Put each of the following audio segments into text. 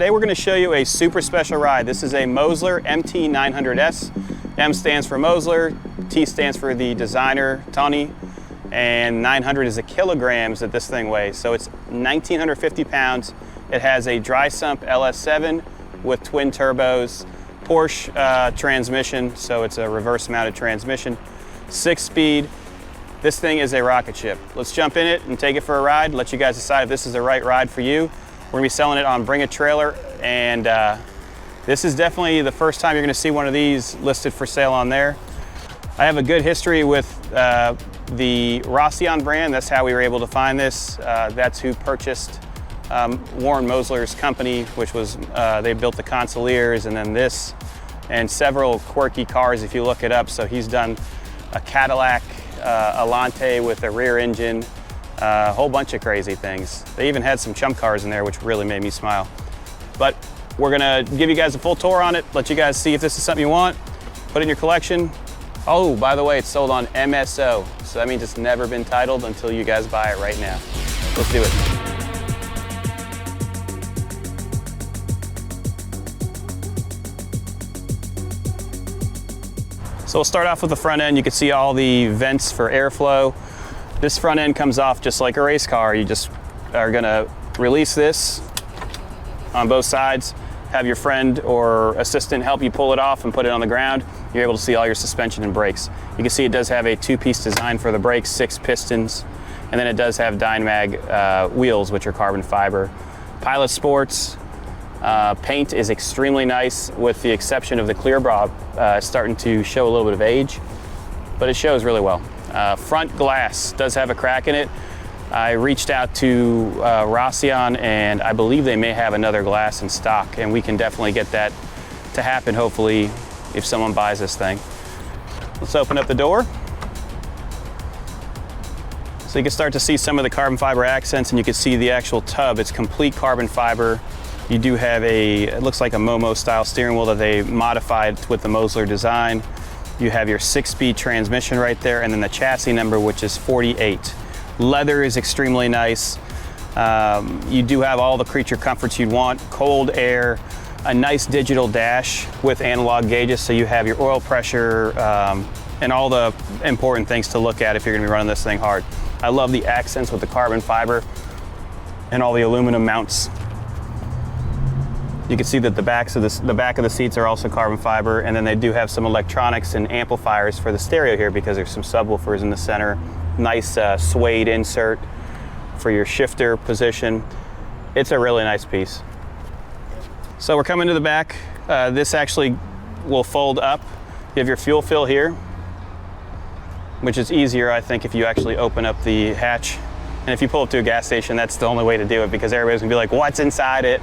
Today we're going to show you a super special ride. This is a Mosler MT900S. M stands for Mosler, T stands for the designer, Tony, and 900 is the kilograms that this thing weighs. So it's 1,950 pounds. It has a dry sump LS7 with twin turbos, Porsche transmission, so it's a reverse mounted transmission, 6-speed. This thing is a rocket ship. Let's jump in it and take it for a ride, let you guys decide if this is the right ride for you. We're gonna be selling it on Bring a Trailer, and this is definitely the first time you're gonna see one of these listed for sale on there. I have a good history with the Roscion brand. That's how we were able to find this. That's who purchased Warren Mosler's company, which was, they built the Consigliers and then this, and several quirky cars if you look it up. So he's done a Cadillac Alante with a rear engine, a whole bunch of crazy things. They even had some chump cars in there, which really made me smile. But we're gonna give you guys a full tour on it, let you guys see if this is something you want, put it in your collection. Oh, by the way, it's sold on MSO, so that means it's never been titled until you guys buy it right now. Let's do it. So we'll start off with the front end. You can see all the vents for airflow. This front end comes off just like a race car. You just are gonna release this on both sides, have your friend or assistant help you pull it off and put it on the ground. You're able to see all your suspension and brakes. You can see it does have a 2-piece design for the brakes, 6 pistons, and then it does have Dynamag wheels, which are carbon fiber. Pilot Sports. Paint is extremely nice, with the exception of the clear bra starting to show a little bit of age, but it shows really well. Front glass does have a crack in it. I reached out to Roscion, and I believe they may have another glass in stock, and we can definitely get that to happen, hopefully, if someone buys this thing. Let's open up the door. So you can start to see some of the carbon fiber accents, and you can see the actual tub. It's complete carbon fiber. You do have it looks like a Momo style steering wheel that they modified with the Mosler design. You have your 6-speed transmission right there, and then the chassis number, which is 48. Leather is extremely nice. You do have all the creature comforts you'd want. Cold air, a nice digital dash with analog gauges, so you have your oil pressure and all the important things to look at if you're gonna be running this thing hard. I love the accents with the carbon fiber and all the aluminum mounts. You can see that the back of the seats are also carbon fiber, and then they do have some electronics and amplifiers for the stereo here because there's some subwoofers in the center. Nice suede insert for your shifter position. It's a really nice piece. So we're coming to the back. This actually will fold up. You have your fuel fill here, which is easier, I think, if you actually open up the hatch. And if you pull up to a gas station, that's the only way to do it, because everybody's gonna be like, what's inside it?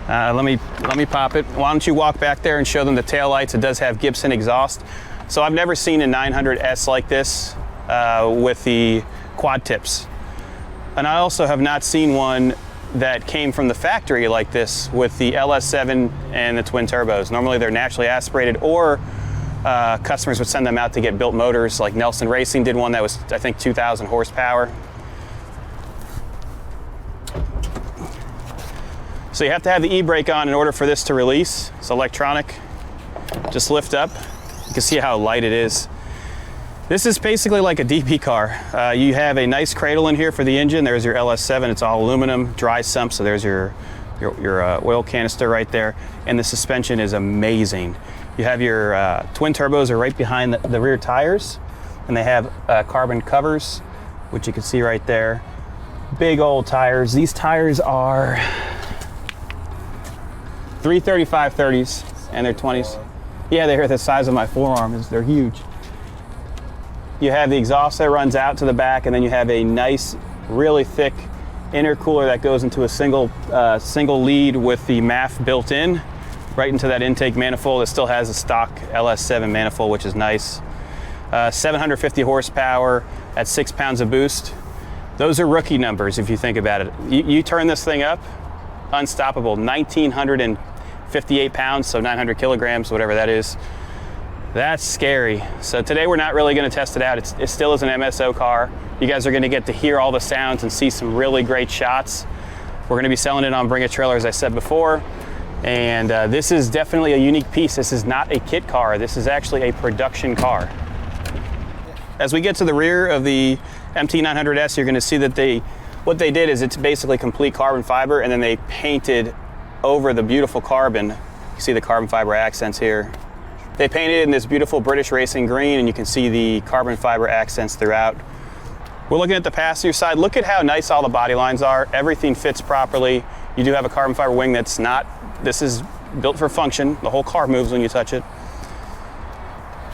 Let me pop it. Why don't you walk back there and show them the taillights? It does have Gibson exhaust. So I've never seen a 900S like this with the quad tips. And I also have not seen one that came from the factory like this with the LS7 and the twin turbos. Normally they're naturally aspirated, or customers would send them out to get built motors, like Nelson Racing did one that was, I think, 2,000 horsepower. So you have to have the e-brake on in order for this to release. It's electronic. Just lift up. You can see how light it is. This is basically like a DP car. You have a nice cradle in here for the engine. There's your LS7. It's all aluminum, dry sump, so there's your oil canister right there. And the suspension is amazing. You have your twin turbos are right behind the rear tires, and they have carbon covers, which you can see right there. Big old tires. These tires are 335/30s, and they're 20s. Yeah, they're the size of my forearm. They're huge. You have the exhaust that runs out to the back, and then you have a nice, really thick intercooler that goes into a single lead with the MAF built in, right into that intake manifold. It still has a stock LS7 manifold, which is nice. 750 horsepower at 6 pounds of boost. Those are rookie numbers if you think about it. You turn this thing up, unstoppable. 1,958 pounds, so 900 kilograms, whatever that is. That's scary. So today we're not really going to test it out. It still is an MSO car. You guys are going to get to hear all the sounds and see some really great shots. We're going to be selling it on Bring a Trailer, as I said before. And this is definitely a unique piece. This is not a kit car. This is actually a production car. As we get to the rear of the MT900S, you're going to see that what they did is it's basically complete carbon fiber, and then they painted over the beautiful carbon. You see the carbon fiber accents here. They painted it in this beautiful British racing green, and you can see the carbon fiber accents throughout. We're looking at the passenger side. Look at how nice all the body lines are. Everything fits properly. You do have a carbon fiber wing that's not, this is built for function. The whole car moves when you touch it.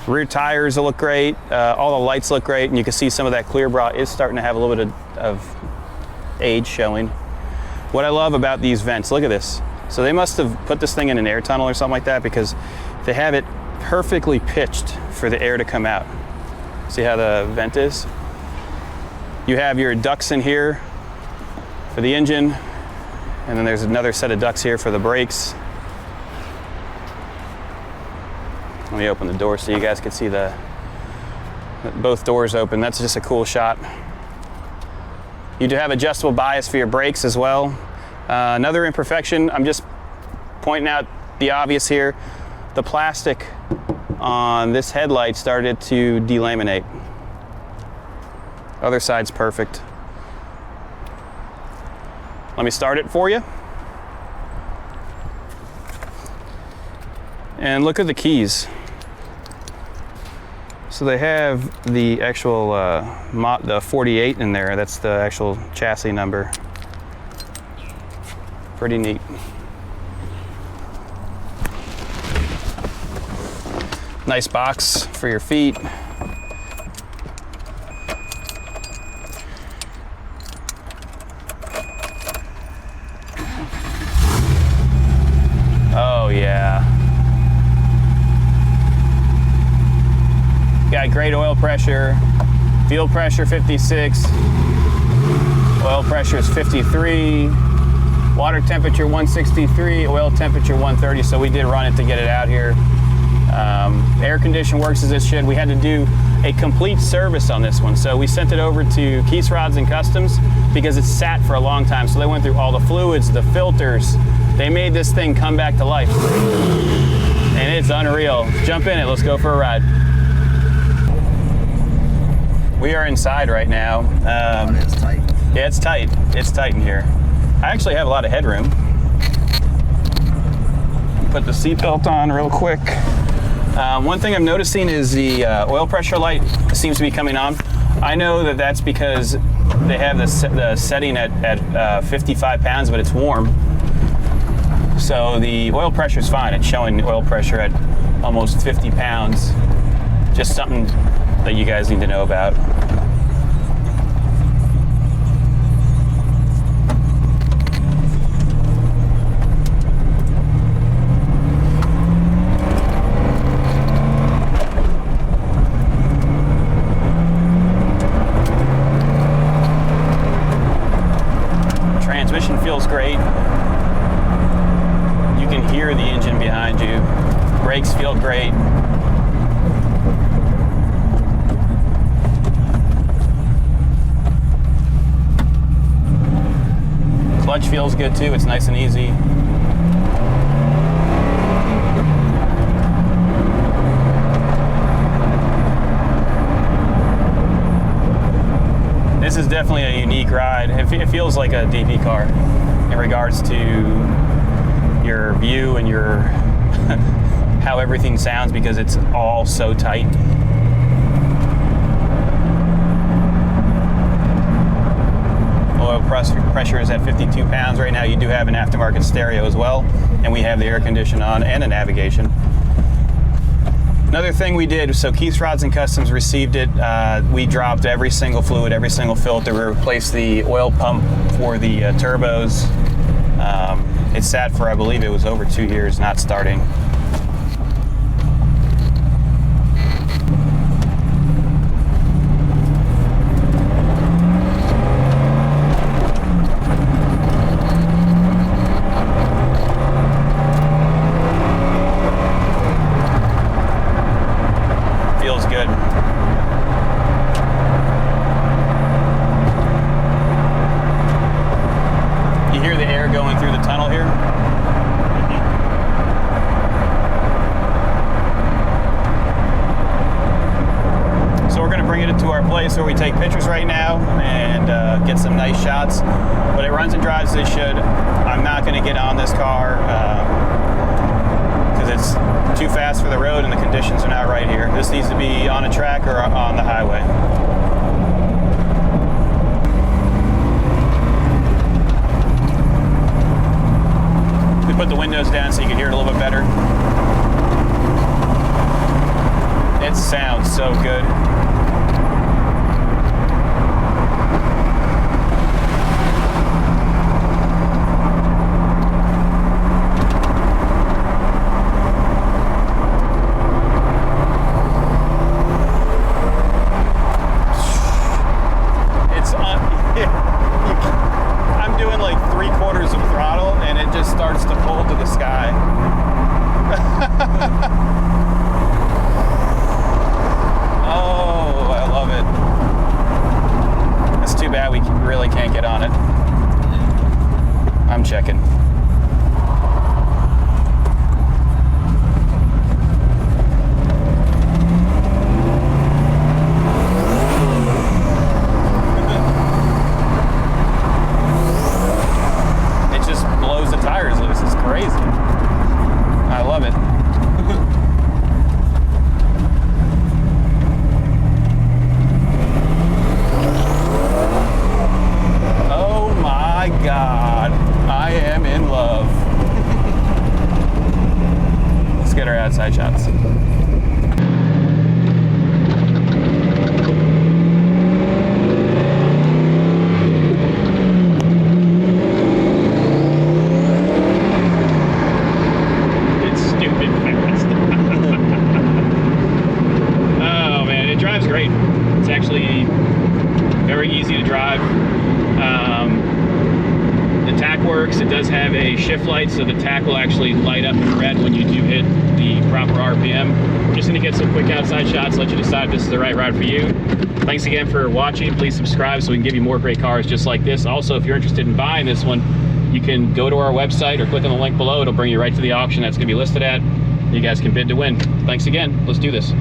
Rear tires look great. All the lights look great, and you can see some of that clear bra is starting to have a little bit of age showing. What I love about these vents, look at this. So they must have put this thing in an air tunnel or something like that, because they have it perfectly pitched for the air to come out. See how the vent is? You have your ducts in here for the engine, and then there's another set of ducts here for the brakes. Let me open the door so you guys can see both doors open. That's just a cool shot. You do have adjustable bias for your brakes as well. Another imperfection, I'm just pointing out the obvious here. The plastic on this headlight started to delaminate. Other side's perfect. Let me start it for you. And look at the keys. So they have the actual the 48 in there. That's the actual chassis number. Pretty neat. Nice box for your feet. Oh yeah. Got great oil pressure. Fuel pressure 56. Oil pressure is 53. Water temperature 163. Oil temperature 130. So we did run it to get it out here. Air condition works as it should. We had to do a complete service on this one. So we sent it over to Keith Rods and Customs because it's sat for a long time. So they went through all the fluids, the filters. They made this thing come back to life. And it's unreal. Jump in it, let's go for a ride. We are inside right now. It's tight. Yeah, it's tight. It's tight in here. I actually have a lot of headroom. Put the seatbelt on real quick. One thing I'm noticing is the oil pressure light seems to be coming on. I know that that's because they have the setting at 55 pounds, but it's warm. So the oil pressure is fine. It's showing oil pressure at almost 50 pounds. Just something that you guys need to know about. Transmission feels great. You can hear the engine behind you. Brakes feel great. Clutch feels good too. It's nice and easy. This is definitely a unique ride. It feels like a DP car in regards to your view and your how everything sounds, because it's all so tight. Oil pressure is at 52 pounds right now. You do have an aftermarket stereo as well, and we have the air condition on and a navigation. Another thing we did, so Keith Rods and Customs received it. We dropped every single fluid, every single filter. We replaced the oil pump for the turbos. It sat for, I believe it was over 2 years not starting. Feels good. You hear the we're gonna bring it to our place where we take pictures right now and get some nice shots. But it runs and drives as it should. I'm not gonna get on this car because it's too fast for the road and the conditions are not right here. This needs to be on a track or on the highway. We put the windows down so you can hear it a little bit better. It sounds so good. I'm doing like 3/4 of throttle and it just starts to pull to the sky. Oh, I love it. It's too bad we really can't get on it. I'm checking. It just blows the tires loose. It's crazy. I love it. Oh my God, I am in love. Let's get our outside shots. It's stupid fast. Oh man, it drives great. It's actually very easy to drive. The tack works. It does have a shift light, so the tack will actually light up in red when you do hit the proper RPM. We're just going to get some quick outside shots, let you decide if this is the right ride for you. Thanks again for watching. Please subscribe so we can give you more great cars just like this. Also, if you're interested in buying this one, you can go to our website or click on the link below. It'll bring you right to the auction that's going to be listed at. You guys can bid to win. Thanks again. Let's do this.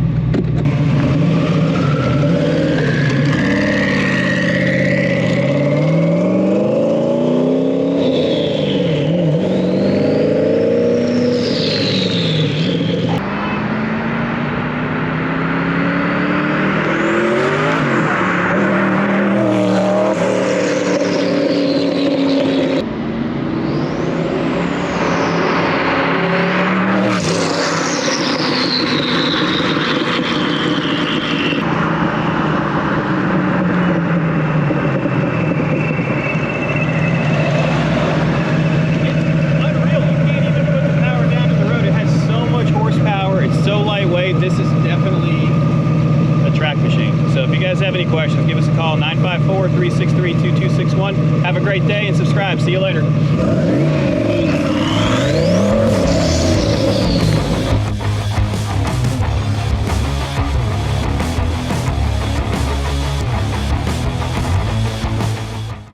This is definitely a track machine. So if you guys have any questions, give us a call, 954-363-2261. Have a great day and subscribe. See you later.